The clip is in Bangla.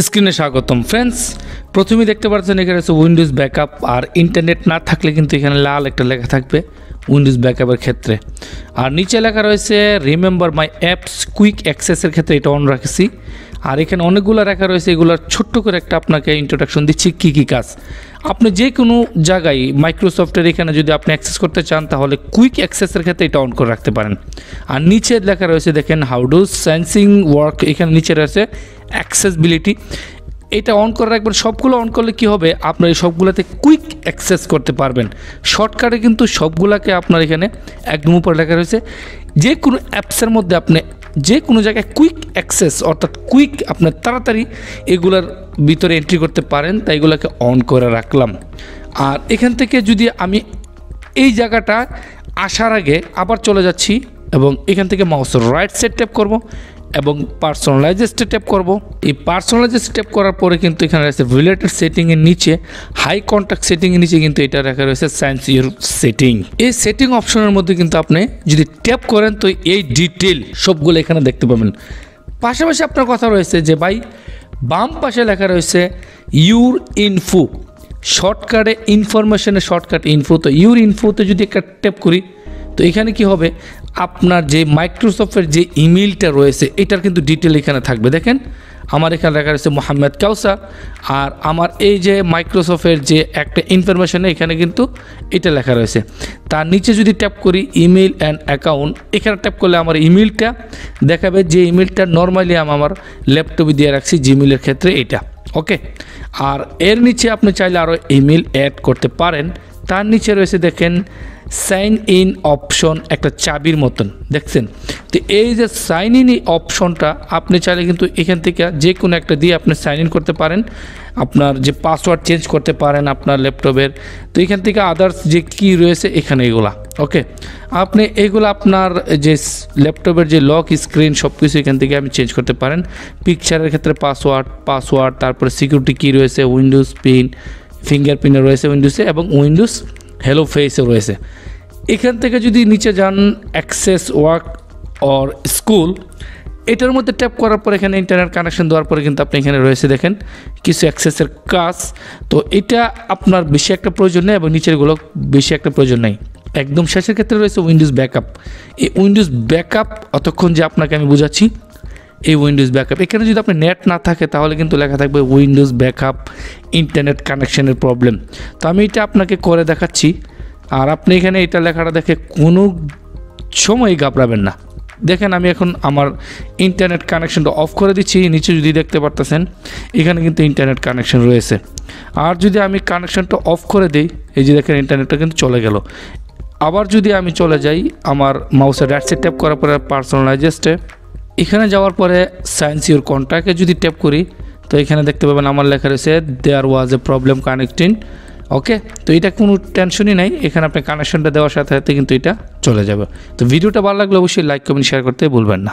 স্ক্রিনে স্বাগতম ফ্রেন্ডস। প্রথমেই দেখতে পাচ্ছেন এখানে আছে উইন্ডোজ ব্যাকআপ, আর ইন্টারনেট না থাকলে কিন্তু এখানে লাল একটা লেখা থাকবে উইন্ডোজ ব্যাকআপের ক্ষেত্রে। আর নিচে লেখা রয়েছে রিমেম্বার মাই অ্যাপস কুইক অ্যাক্সেসের ক্ষেত্রে এটা অন রাখছি। আর এখানে অনেকগুলো লেখা রয়েছে, এগুলোর ছোট্ট করে একটা আপনাকে ইন্ট্রোডাকশন দিচ্ছি কী কী কাজ। আপনি যে কোনো জায়গায় মাইক্রোসফটের এখানে যদি আপনি অ্যাক্সেস করতে চান তাহলে কুইক অ্যাক্সেসের ক্ষেত্রে এটা অন করে রাখতে পারেন। আর নিচে লেখা রয়েছে দেখেন হাউ ডু সেন্সিং ওয়ার্ক, এখানে নিচে রয়েছে অ্যাক্সেসবিলিটি, এটা অন করে রাখবেন। সবগুলো অন করলে কি হবে, আপনার এই সবগুলোতে কুইক অ্যাক্সেস করতে পারবেন শর্টকাটে, কিন্তু সবগুলোকে আপনার এখানে একদম উপরে লেখা রয়েছে যে কোনো অ্যাপসের মধ্যে আপনি যে কোনো জায়গায় কুইক অ্যাক্সেস অর্থাৎ কুইক আপনার তাড়াতাড়ি এগুলার ভিতরে এন্ট্রি করতে পারেন, তাই এগুলোকে অন করে রাখলাম। আর এখান থেকে যদি আমি এই জায়গাটা আসার আগে আবার চলে যাচ্ছি এবং এখান থেকে মাউসের রাইট সাইড ট্যাপ করব এবং পার্সোনালাইজেসে ট্যাপ করব। এই পার্সোনালাইজেসে ট্যাপ করার পরে কিন্তু এখানে রয়েছে রিলেটেড সেটিংয়ের নিচে হাই কন্ট্যাক্ট সেটিংয়ের নিচে কিন্তু এটা রাখা রয়েছে সায়েন্স ইউর সেটিং। এই সেটিং অপশনের মধ্যে কিন্তু আপনি যদি ট্যাপ করেন তো এই ডিটেল সবগুলো এখানে দেখতে পাবেন। পাশাপাশি আপনার কথা রয়েছে যে ভাই বাম পাশে লেখা রয়েছে ইউর ইনফো, শর্টকাটে ইনফরমেশনের শর্টকাট ইনফো। তো ইউর ইনফোতে যদি একটা ট্যাপ করি তো এখানে কি হবে, আপনার যে মাইক্রোসফটের যে ইমেইলটা রয়েছে এটার কিন্তু ডিটেল এখানে থাকবে। দেখেন আমার এখানে লেখা রয়েছে মোহাম্মদ কাউসার, আর আমার এই যে মাইক্রোসফটের যে একটা ইনফরমেশন এখানে কিন্তু এটা লেখা রয়েছে। তার নিচে যদি ট্যাপ করি ইমেইল অ্যান্ড অ্যাকাউন্ট, এখানে ট্যাপ করলে আমার ইমেইলটা দেখাবে, যে ইমেইলটা নর্মালি আমি আমার ল্যাপটপে দিয়ে রাখছি জিমেইলের ক্ষেত্রে এটা। ওকে, আর এর নিচে আপনি চাইলে আরও ইমেইল অ্যাড করতে পারেন। তার নিচে রয়েছে দেখেন সাইন ইন অপশন, একটা চাবির মতন দেখছেন। তো এই যে সাইন ইন অপশনটা আপনি চাইলে কিন্তু এখান থেকে যে কোনো একটা দিয়ে আপনি সাইন ইন করতে পারেন, আপনার যে পাসওয়ার্ড চেঞ্জ করতে পারেন আপনার ল্যাপটপের। তো এখান থেকে আদার্স যে কি রয়েছে এখানে এগুলা ওকে, আপনি এগুলো আপনার যে ল্যাপটপের যে লক স্ক্রিন সব কিছু এখান থেকে আপনি চেঞ্জ করতে পারেন। পিকচারের ক্ষেত্রে পাসওয়ার্ড তারপরে সিকিউরিটি কি রয়েছে, উইন্ডোজ পিন, ফিঙ্গারপ্রিন্টও রয়েছে উইন্ডোজে এবং উইন্ডোজ হ্যালো ফেসও রয়েছে। এখান থেকে যদি নিচে যান অ্যাক্সেস ওয়ার্ক অর স্কুল, এটার মধ্যে ট্যাপ করার পর এখানে ইন্টারনেট কানেকশন দেওয়ার পরে কিন্তু আপনি এখানে রয়েছে দেখেন কিছু অ্যাক্সেসের কাজ। তো এটা আপনার বেশি একটা প্রয়োজন নেই এবং নিচেরগুলো বেশি একটা প্রয়োজন নেই। একদম শেষের ক্ষেত্রে রয়েছে উইন্ডোজ ব্যাকআপ। এই উইন্ডোজ ব্যাকআপ অতক্ষণ যে আপনাকে আমি বোঝাচ্ছি এই উইন্ডোজ ব্যাকআপ, এখানে যদি আপনার নেট না থাকে তাহলে কিন্তু লেখা থাকবে উইন্ডোজ ব্যাকআপ ইন্টারনেট কানেকশনের প্রবলেম। তো আমি এটা আপনাকে করে দেখাচ্ছি, আর আপনি এখানে এটা লেখাটা দেখে কোনো সময় ঘাবড়াবেন না। দেখেন আমি এখন আমার ইন্টারনেট কানেকশনটা অফ করে দিচ্ছি, নিচে যদি দেখতে পারতেছেন এখানে কিন্তু ইন্টারনেট কানেকশন রয়েছে। আর যদি আমি কানেকশনটা অফ করে দিই এই যে দেখেন ইন্টারনেটটা কিন্তু চলে গেল। আবার যদি আমি চলে যাই আমার মাউসের রাইট সাইড ট্যাপ করার পরে পার্সোনালাইজেসে, এখানে যাওয়ার পরে সায়েন্স ইউর কন্ট্যাক্টে যদি ট্যাপ করি তো এখানে দেখতে পাবেন আমার লেখা রয়েছে দেয়ার ওয়াজ এ প্রবলেম কানেক্টিং। ওকে, তো এটা কোনো টেনশনই নাই, এখানে আপনি কানেকশনটা দেওয়ার সাথে সাথে কিন্তু এটা চলে যাবে। তো ভিডিওটা ভালো লাগলে অবশ্যই লাইক কমেন্ট শেয়ার করতে ভুলবেন না।